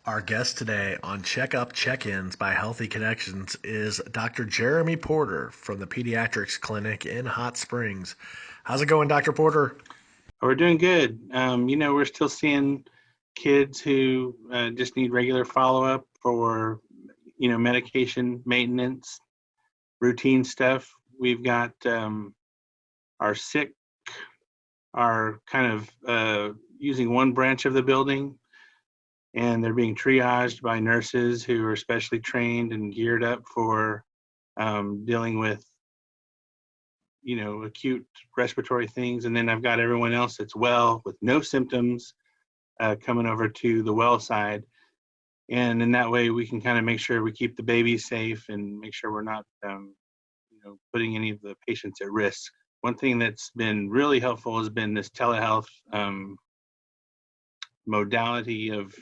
Our guest today on Checkup Check-ins by Healthy Connections is Dr. Jeremy Porter from the Pediatrics Clinic in Hot Springs. How's it going, Dr. Porter? We're doing good. We're still seeing kids who just need regular follow-up for, medication maintenance, routine stuff. We've got our sick are kind of using one branch of the building, and they're being triaged by nurses who are specially trained and geared up for dealing with, acute respiratory things. And then I've got everyone else that's well with no symptoms coming over to the well side. And in that way, we can kind of make sure we keep the babies safe and make sure we're not, putting any of the patients at risk. One thing that's been really helpful has been this telehealth modality of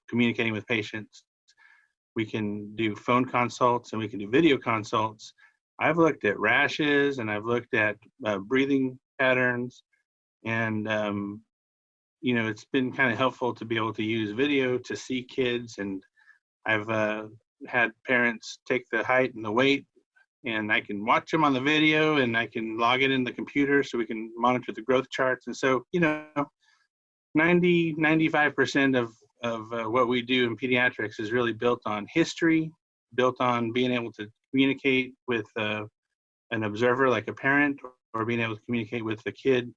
communicating with patients. We can do phone consults and we can do video consults. I've looked at rashes and I've looked at breathing patterns, and it's been kind of helpful to be able to use video to see kids. And I've had parents take the height and the weight, and I can watch them on the video and I can log it in the computer so we can monitor the growth charts. And so, 95% of what we do in pediatrics is really built on history, built on being able to communicate with an observer like a parent, or being able to communicate with the kid.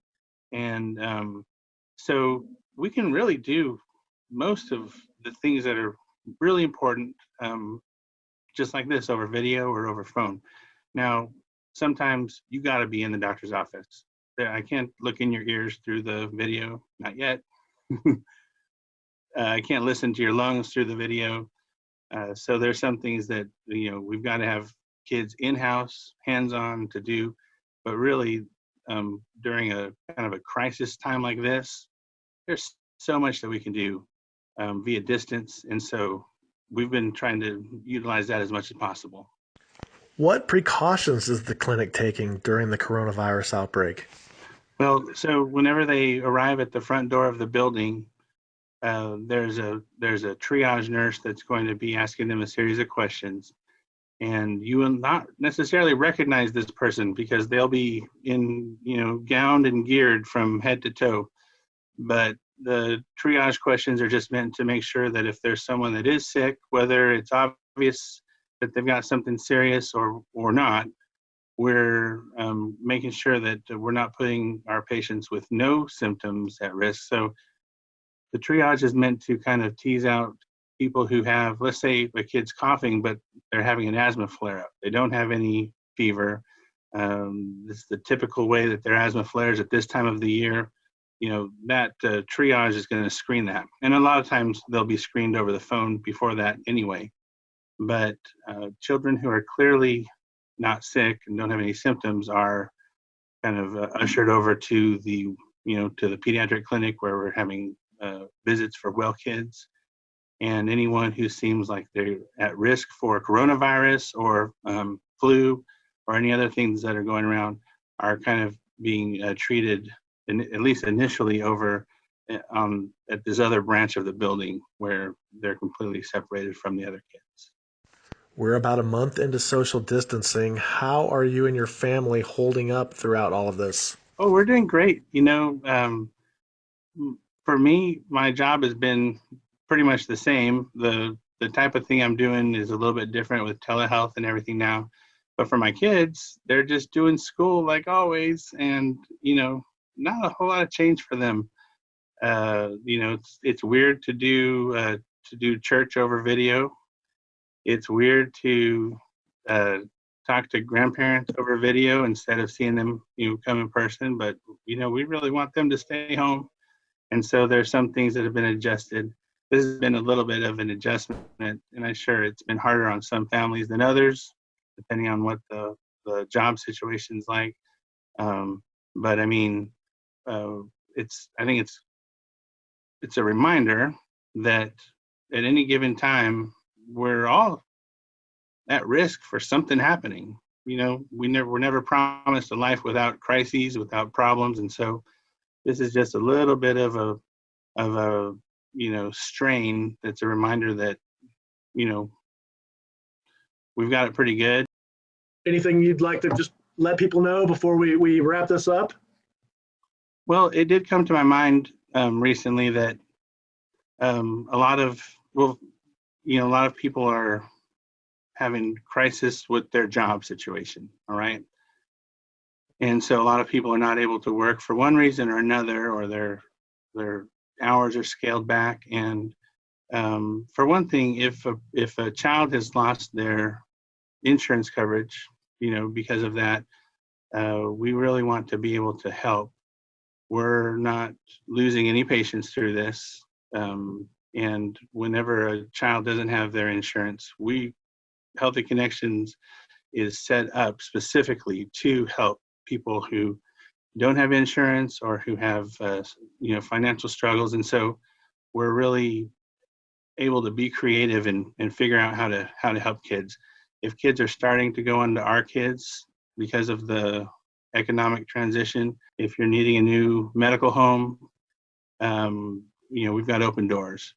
And so we can really do most of the things that are really important, just like this, over video or over phone. Now, sometimes you got to be in the doctor's office. I can't look in your ears through the video, not yet. I can't listen to your lungs through the video. So there's some things that, we've got to have kids in-house, hands-on to do. But really, during a kind of a crisis time like this, there's so much that we can do via distance. And so we've been trying to utilize that as much as possible. What precautions is the clinic taking during the coronavirus outbreak? Well, so whenever they arrive at the front door of the building, there's a triage nurse that's going to be asking them a series of questions, and you will not necessarily recognize this person because they'll be in, gowned and geared from head to toe. But the triage questions are just meant to make sure that if there's someone that is sick, whether it's obvious that they've got something serious or not, we're making sure that we're not putting our patients with no symptoms at risk. So the triage is meant to kind of tease out people who have, let's say a kid's coughing, but they're having an asthma flare up. They don't have any fever. This is the typical way that their asthma flares at this time of the year. That triage is going to screen that. And a lot of times they'll be screened over the phone before that anyway. But children who are clearly not sick and don't have any symptoms are kind of ushered over to the pediatric clinic where we're having visits for well kids. And anyone who seems like they're at risk for coronavirus or flu or any other things that are going around are kind of being treated, at least initially, over at this other branch of the building where they're completely separated from the other kids. We're about a month into social distancing. How are you and your family holding up throughout all of this? Oh, we're doing great. For me, my job has been pretty much the same. The type of thing I'm doing is a little bit different with telehealth and everything now. But for my kids, they're just doing school like always, and not a whole lot of change for them. It's weird to do church over video. It's weird to talk to grandparents over video instead of seeing them, come in person. But we really want them to stay home, and so there's some things that have been adjusted. This has been a little bit of an adjustment, and I'm sure it's been harder on some families than others, depending on what the job situation's like. But I mean, I think it's a reminder that at any given time we're all at risk for something happening. We're never promised a life without crises, without problems, and so this is just a little bit of a strain that's a reminder that, we've got it pretty good. Anything you'd like to just let people know before we wrap this up? Well, it did come to my mind recently that a lot of people are having crisis with their job situation. All right. And so a lot of people are not able to work for one reason or another, or their hours are scaled back. And for one thing, if a child has lost their insurance coverage, because of that, we really want to be able to help. We're not losing any patients through this. And whenever a child doesn't have their insurance, Healthy Connections is set up specifically to help people who don't have insurance or who have financial struggles. And so we're really able to be creative and figure out how to help kids. If kids are starting to go onto our kids because of the economic transition, if you're needing a new medical home, we've got open doors.